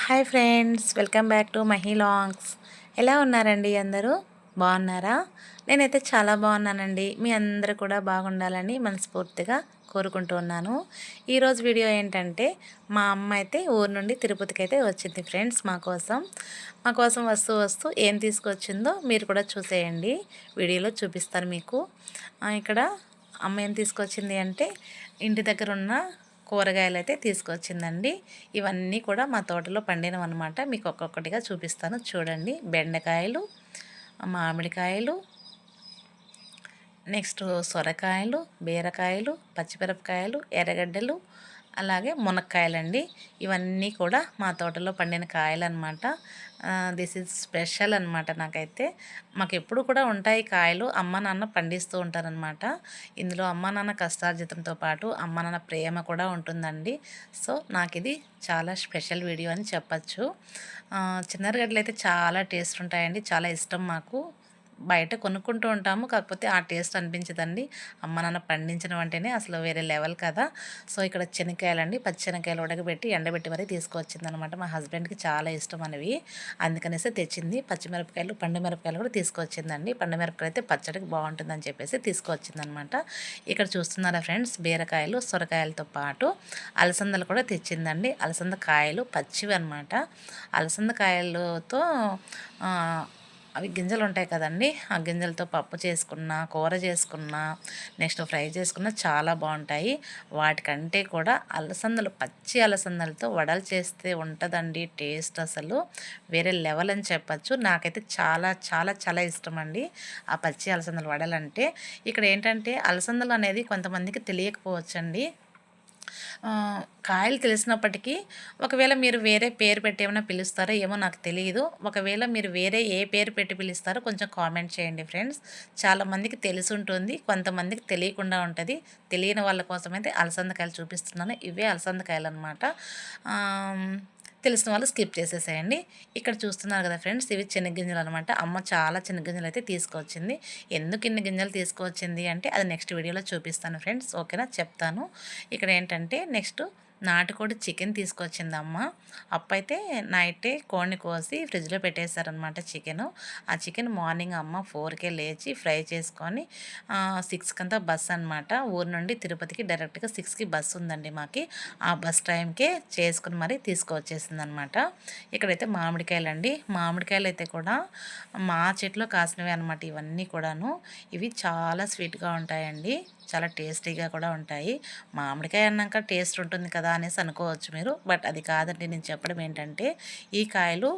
Hi friends, welcome back to Mahi longs. ఎలా ఉన్నారండి అందరూ? బాగున్నారా? నేనైతే చాలా బాగున్నానండి. మీ అందరూ కూడా బాగుండాలని మనస్ఫూర్తిగా కోరుకుంటూ ఉన్నాను. ఈరోజు వీడియో ఏంటంటే, మా అమ్మ అయితే ఊరు నుండి తిరుపతికి అయితే వచ్చింది ఫ్రెండ్స్. మా కోసం వస్తూ వస్తూ ఏం తీసుకొచ్చిందో మీరు కూడా చూసేయండి. వీడియోలో చూపిస్తాను మీకు. ఇక్కడ అమ్మ ఏం తీసుకొచ్చింది అంటే, ఇంటి దగ్గర ఉన్న కూరగాయలు అయితే తీసుకొచ్చిందండి. ఇవన్నీ కూడా మా తోటలో పండినవన్నమాట. మీకు ఒక్కొక్కటిగా చూపిస్తాను చూడండి. బెండకాయలు, మామిడికాయలు, నెక్స్ట్ సొరకాయలు, బీరకాయలు, పచ్చిమిరపకాయలు, ఎర్రగడ్డలు, అలాగే మునక్కాయలండి. ఇవన్నీ కూడా మా తోటలో పండిన కాయలు అనమాట. దిస్ ఈజ్ స్పెషల్ అనమాట. నాకైతే మాకు ఎప్పుడు కూడా ఉంటాయి కాయలు. అమ్మ నాన్న పండిస్తూ ఉంటారనమాట. ఇందులో అమ్మ నాన్న కష్టార్జితంతో పాటు అమ్మ నాన్న ప్రేమ కూడా ఉంటుందండి. సో నాకు ఇది చాలా స్పెషల్ వీడియో అని చెప్పచ్చు. చిన్నరగడ్డలు అయితే చాలా టేస్ట్ ఉంటాయండి. చాలా ఇష్టం మాకు. బయట కొనుక్కుంటూ ఉంటాము, కాకపోతే ఆ టేస్ట్ అనిపించదండి. అమ్మ నాన్న పండించడం అంటేనే అసలు వేరే లెవెల్ కదా. సో ఇక్కడ శనక్కాయలండి, పచ్చి శనక్కాయలు ఉడకబెట్టి ఎండబెట్టి మరీ తీసుకొచ్చిందనమాట. మా హస్బెండ్కి చాలా ఇష్టం అనేవి, అందుకనేసి తెచ్చింది. పచ్చిమిరపకాయలు, పండు మిరపకాయలు కూడా తీసుకొచ్చిందండి. పండు మిరపకాయలు అయితే పచ్చడికి బాగుంటుందని చెప్పేసి తీసుకొచ్చిందనమాట. ఇక్కడ చూస్తున్నారా ఫ్రెండ్స్, బీరకాయలు, సొరకాయలతో పాటు అలసందలు కూడా తెచ్చిందండి. అలసంద కాయలు పచ్చివి అనమాట. అలసంద కాయలతో అవి గింజలు ఉంటాయి కదండి, ఆ గింజలతో పప్పు చేసుకున్న, కూర చేసుకున్న, నెక్స్ట్ ఫ్రై చేసుకున్న చాలా బాగుంటాయి. వాటికంటే కూడా అలసందలు, పచ్చి అలసందలతో వడలు చేస్తే ఉంటుందండి టేస్ట్ అసలు వేరే లెవెల్ అని చెప్పచ్చు. నాకైతే చాలా చాలా చాలా ఇష్టం అండి ఆ పచ్చి అలసందలు వడలంటే. ఇక్కడ ఏంటంటే అలసందలు అనేది కొంతమందికి తెలియకపోవచ్చండి. కాయలు తెలిసినప్పటికీ ఒకవేళ మీరు వేరే పేరు పెట్టి ఏమైనా పిలుస్తారో ఏమో నాకు తెలియదు. ఒకవేళ మీరు వేరే ఏ పేరు పెట్టి పిలుస్తారో కొంచెం కామెంట్ చేయండి ఫ్రెండ్స్. చాలామందికి తెలిసి ఉంటుంది, కొంతమందికి తెలియకుండా ఉంటుంది. తెలియని వాళ్ళ కోసమైతే అలసందకాయలు చూపిస్తున్నాను. ఇవే అలసందకాయలు అనమాట. తెలిసిన వాళ్ళు స్కిప్ చేసేసేయండి. ఇక్కడ చూస్తున్నారు కదా ఫ్రెండ్స్, ఇవి శనగ్గింజలు అనమాట. అమ్మ చాలా శనగ్గింజలు అయితే తీసుకొచ్చింది. ఎందుకు ఇన్ని గింజలు తీసుకొచ్చింది అంటే అది నెక్స్ట్ వీడియోలో చూపిస్తాను ఫ్రెండ్స్. ఓకేనా, చెప్తాను. ఇక్కడ ఏంటంటే నెక్స్ట్ నాటుకోడి చికెన్ తీసుకొచ్చిందమ్మ. అప్పైతే నైటే కోడిని కోసి ఫ్రిడ్జ్లో పెట్టేశారనమాట చికెను. ఆ చికెన్ మార్నింగ్ అమ్మ 4కే లేచి ఫ్రై చేసుకొని 6కి అంతా బస్ అనమాట. ఊరు నుండి తిరుపతికి డైరెక్ట్గా 6కి బస్సు ఉందండి మాకి. ఆ బస్ టైంకే చేసుకుని మరీ తీసుకొచ్చేసింది అనమాట. ఇక్కడైతే మామిడికాయలు అండి. మామిడికాయలు అయితే కూడా మా చెట్లో కాసినవే అనమాట ఇవన్నీ కూడాను. ఇవి చాలా స్వీట్గా ఉంటాయండి, చాలా టేస్టీగా కూడా ఉంటాయి. మామిడికాయ అన్నాక టేస్ట్ ఉంటుంది కదా అనేసి అనుకోవచ్చు మీరు, బట్ అది కాదండి. నేను చెప్పడం ఏంటంటే ఈ కాయలు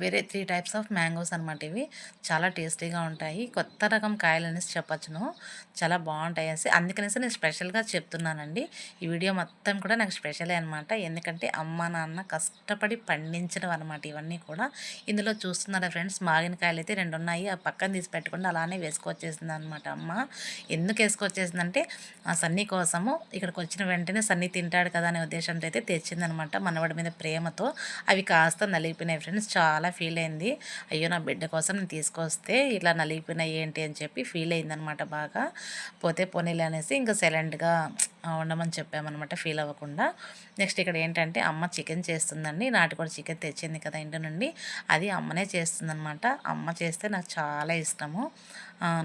వేరే 3 టైప్స్ ఆఫ్ మ్యాంగోస్ అనమాట. ఇవి చాలా టేస్టీగా ఉంటాయి. కొత్త రకం కాయలు అనేసి చెప్పచ్చును, చాలా బాగుంటాయి అనేసి. అందుకనేసి నేను స్పెషల్గా చెప్తున్నానండి. ఈ వీడియో మొత్తం కూడా నాకు స్పెషలే అనమాట. ఎందుకంటే అమ్మ నాన్న కష్టపడి పండించడం అనమాట ఇవన్నీ కూడా. ఇందులో చూస్తున్నారా ఫ్రెండ్స్, మాగిన కాయలు అయితే 2 ఉన్నాయి. ఆ పక్కన తీసి పెట్టకుండా అలానే వేసుకొచ్చేసింది అనమాట అమ్మ. ఎందుకు వేసుకొచ్చేసిందంటే ఆ సన్నీ కోసము, ఇక్కడికి వచ్చిన వెంటనే సన్నీ తింటాడు కదా అనే ఉద్దేశంతో అయితే తెచ్చిందనమాట. మనవడి మీద ప్రేమతో. అవి కాస్త నలిగిపోయినాయి ఫ్రెండ్స్. చాలా ఫీల్ అయింది. అయ్యో నా బిడ్డ కోసం నేను తీసుకొస్తే ఇట్లా నలిగిపోయినాయి ఏంటి అని చెప్పి ఫీల్ అయిందనమాట బాగా. పోతే పోనీలే అనేసి ఇంకా సైలెంట్గా ఉండమని చెప్పామన్నమాట, ఫీల్ అవ్వకుండా. నెక్స్ట్ ఇక్కడ ఏంటంటే అమ్మ చికెన్ చేస్తుందండి. నాటుకోడి చికెన్ తెచ్చింది కదా ఇంటి నుండి, అది అమ్మనే చేస్తుందనమాట. అమ్మ చేస్తే నాకు చాలా ఇష్టము.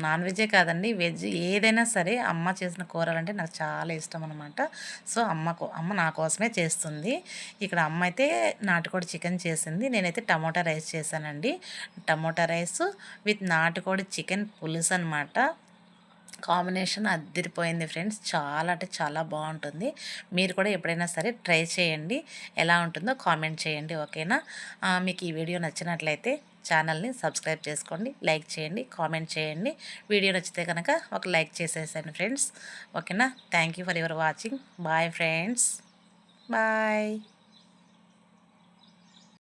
నాన్ వెజ్జే కాదండి, వెజ్ ఏదైనా సరే అమ్మ చేసిన కూరలంటే నాకు చాలా ఇష్టం అనమాట. సో అమ్మ నా కోసమే చేస్తుంది. ఇక్కడ అమ్మ అయితే నాటుకోడి చికెన్ చేసింది, నేనైతే టమోటా రైస్ చేశానండి. టమోటా రైస్ విత్ నాటుకోడి చికెన్ పులుసు అనమాట. కాంబినేషన్ అదిరిపోయింది ఫ్రెండ్స్. చాలా అంటే చాలా బాగుంటుంది. మీరు కూడా ఎప్పుడైనా సరే ట్రై చేయండి, ఎలా ఉంటుందో కామెంట్ చేయండి. ఓకేనా. మీకు ఈ వీడియో నచ్చినట్లయితే ఛానల్ని సబ్స్క్రైబ్ చేసుకోండి, లైక్ చేయండి, కామెంట్ చేయండి. వీడియో నచ్చితే కనుక ఒక లైక్ చేసేసాను ఫ్రెండ్స్. ఓకేనా. Thank you for your watching. Bye friends, bye.